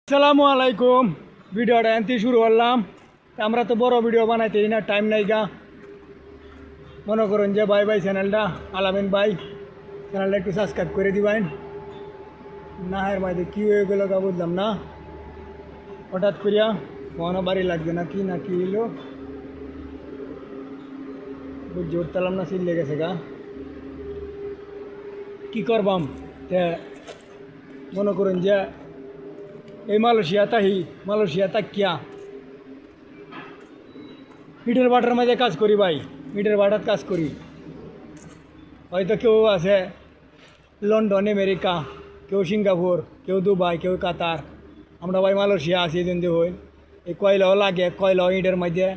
আসসালামু আলাইকুম। ভিডিওটা এনতে শুরু করলাম। আমরা তো বড় ভিডিও বানাইতে না, টাইম নাই গা। মনে করুন যে ভাই ভাই চ্যানেলটা আলামিন ভাই চ্যানেলটা একটু সাবস্ক্রাইব করে দিবেন। না এর মধ্যে কী হয়ে গেল গা বুঝলাম না, হঠাৎ করিয়া কোনো বাড়ি লাগবে না কি এলো বুঝতে উঠতাম না, সিল লেগেছে গা। কী করবাম তে মনে করুন যে এই মালয়েশিয়া তাকিয়া মিটার বাটার মধ্যে কাজ করি ভাই, মিটার বাটার কাজ করি। হয়তো কেউ আছে লন্ডন আমেরিকা, কেউ সিঙ্গাপুর, কেউ দুবাই, কেউ কাতার। আমরা ভাই মালয়েশিয়া আছি এই জন্য হই। এই কয়লাও লাগে, কয়লাও ইটের মধ্যে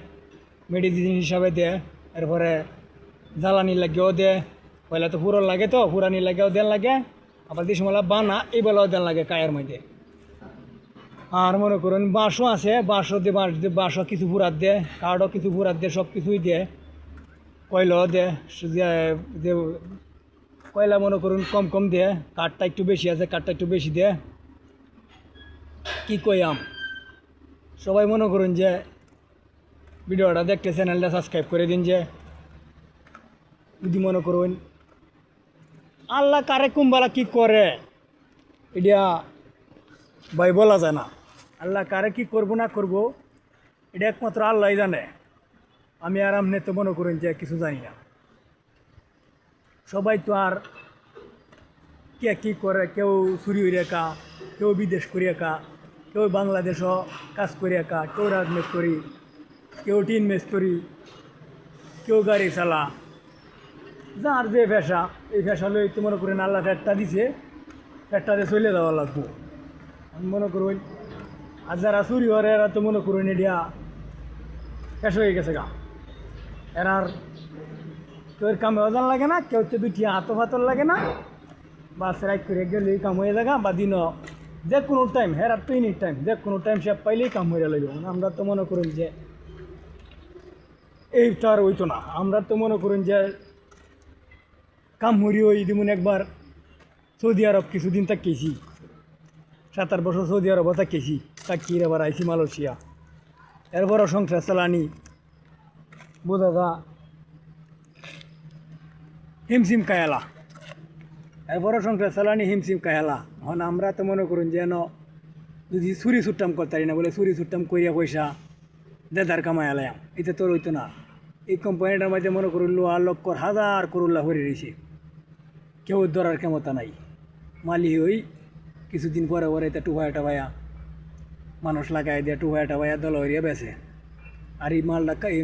মেডিসিন হিসাবে দেয়। এরপরে জ্বালানি লাগেও দেয়। কয়লা তো পুরো লাগে, তো পুরানি লাগেও দেন লাগে। আবার যে সময় বানা এই বেলাও দেন লাগে কায়ের মধ্যে। আর মনে করুন বাঁশও আছে, বাঁশও দিয়ে বাঁশও কিছু ফুরাত দেয়, কাঠও কিছু ফুরাত দেয়, সব কিছুই দেয়। কয়লাও দেয়, কয়লা মনে করুন কম কম দেয়, কাঠটা একটু বেশি আছে, কাঠটা একটু বেশি দেয়। কী কইয়াম, সবাই মনে করুন যে ভিডিওটা দেখতে চ্যানেলটা সাবস্ক্রাইব করে দিন। যে যদি মনে করুন আল্লাহ কারে কুম্বালা কী করে এটা ভাই বলা যায় না। আল্লাহ কারে কী করবো না করবো এটা একমাত্র আল্লাহ জানে। আমি আর আপনি তো মনে করুন যে কিছু জানি না। সবাই তো আর কে কী করে, কেউ চুরি হয়ে একা, কেউ বিদেশ করি একা, কেউ বাংলাদেশও কাজ করি একা, কেউ রাজমিস্ত্রি, কেউ টিন মিস্ত্রি, কেউ গাড়ি চালা। যার যে পেশা, এই পেশা লই তো মনে করেন আল্লাহ ফ্যাটটা দিছে, ফ্যাটটাতে চলে যাওয়া লাগবো। আমি মনে করুন আর যারা চুরি করে এরা তো মনে করুন এডিয়া শেষ হয়ে গেছে গা। এরার কেউ কামে ওজন লাগে না, কেউ হচ্ছে দুটি হাত ফাতর লাগে না, বা রাইট করে গেলেই কাম হয়ে যাগা। বা দিনও যে কোনো টাইম হেরার তো এনি টাইম, যে কোনো টাইম সে পাইলেই কাম হয়ে লাগবে। আমরা তো মনে করুন যে এই তো আর হইতো না। আমরা তো মনে করুন যে কাম হরি ওই যেমন একবার সৌদি আরব কিছুদিন তাকিয়েছি, 7-8 বছর সৌদি আরব তাকিয়েছি, তাকিয়ে এবার আইসি মালয়েশিয়া। এরপরও সংসার চালানি বোঝা যা হিমসিম কায়ালা। এরপরও সংসার চালানি হিমসিম কায়ালা। এখন আমরা তো মনে করুন যেন যদি চুরি ছুট্টাম করতারি না, বলে চুরি ছুট্টাম করিয়া পয়সা দেদার কামাই আলাম, এটা তোর হইতো না। এই কোম্পানিটার মধ্যে মনে করুন লোহা লক্কর হাজার করুল্লা ভরে রয়েছে, কেউ ধরার ক্ষমতা নাই। মালি ওই কিছুদিন পরে পরে এটা টুভায়া টাভায়া মানুষ লাগাই দিয়ে টুভায়া টাভায়া দল হইয়া বেছে। আর এই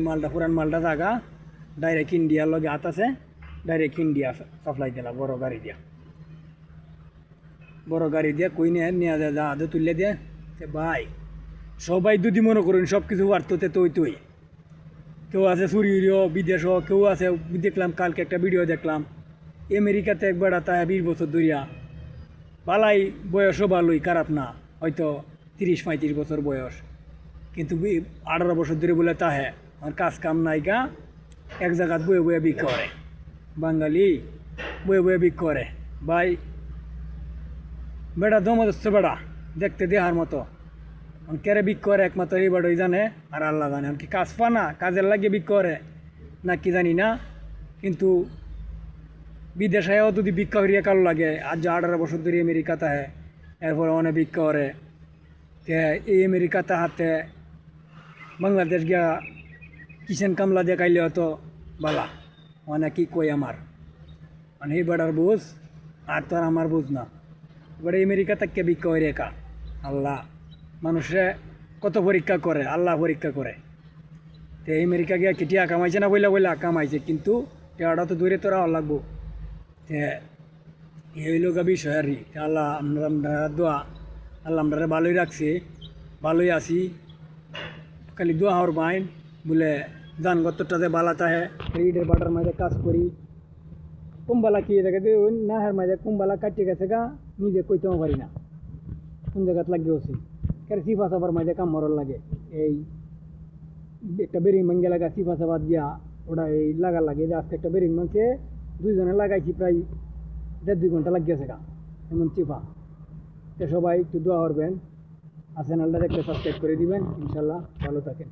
মালটা পুরান মালটা জাগা ডাইরেক্ট ইন্ডিয়ার লগে হাত আছে, ডাইরেক্ট ইন্ডিয়া সাপ্লাই দিলা বড় গাড়ি দিয়া কই নিয়ে যায় জাহাজে তুললে দিয়ে। ভাই সবাই যদি মনে করুন সব কিছু পারতোতে তৈ কেউ আছে চুরিও বিদেশও, কেউ আছে দেখলাম কালকে একটা ভিডিও দেখলাম আমেরিকাতে একবার তাই 20 বছর ধরিয়া বালাই, বয়সও ভালোই, খারাপ না, হয়তো 30-35 বছর বয়স, কিন্তু 18 বছর ধরে বলে তাহে আমার কাজ কাম নাই গা, এক জায়গাত বয়ে বয়ে বিক্রি করে। বাঙালি বয়ে বয়ে বিক্রি করে। ভাই বেড়া জমদস্ত বেড়া দেখতে দেহার মতো, কেরে বিক্রি করে একমাত্র এই বেড়াই জানে আর আল্লাহ জানে। কি কাজ পা না কাজের লাগিয়ে বিক্রি করে না কি জানি না, কিন্তু বিদেশেও যদি ভিক্ষা করিয়া কালো লাগে। আজ যে 18 বছর ধরে আমেরিকাতে হয়, এরপরে অনেক ভিক্ষা করে। এই আমেরিকাতে হাতে বাংলাদেশ গিয়া কিষেন কামলা দিয়ে কাইলে হতো বালা। অনেক কি কই আমার মানে এই বেড়ার বুঝ আর তো আর আমার বুঝ না। এবারে আমেরিকা থেকে ভিক্ষা হয়ে রেখা আল্লাহ মানুষে কত পরীক্ষা করে, আল্লাহ পরীক্ষা করে। তো আমেরিকা গিয়া কি টিয়া কামাইছে না বইলা কামাইছে, কিন্তু টিয়াটা তো দূরে তোরা লাগবো। এই লোক বিষয় আর কি। আল্লাহ আমরা দোয়া, আল্লাহ আমরা ভালোই রাখছি, ভালোই আছি। খালি দোয়া হওয়ার বাইন বলে যানগতটাতে বালাতা হে ইটের বাটার মাঝে কাজ করি। কুম্বালা কি জায়গা না হের মাঝে কুম্বালা কাটিয়ে গেছে গা, নিজে কইতেও পারি না কোন জায়গাত লাগিয়ে হচ্ছে। কেন চিফা চাপার মাঝে কাম মরার লাগে। এই একটা বেরিং ভাঙ্গে লাগা চিফা চাপাত গিয়া ওটা এই লাগা লাগে যে আজকে একটা বেরিং ভাঙছে, 2 জনে লাগাইছি, প্রায় 1.5-2 ঘন্টা লাগিয়েছে গা এমন চিফা। তো সবাই একটু দোয়া করবেন আর চ্যানেলটা দেখতে সাবস্ক্রাইব করে দিবেন। ইনশাল্লাহ ভালো থাকেন।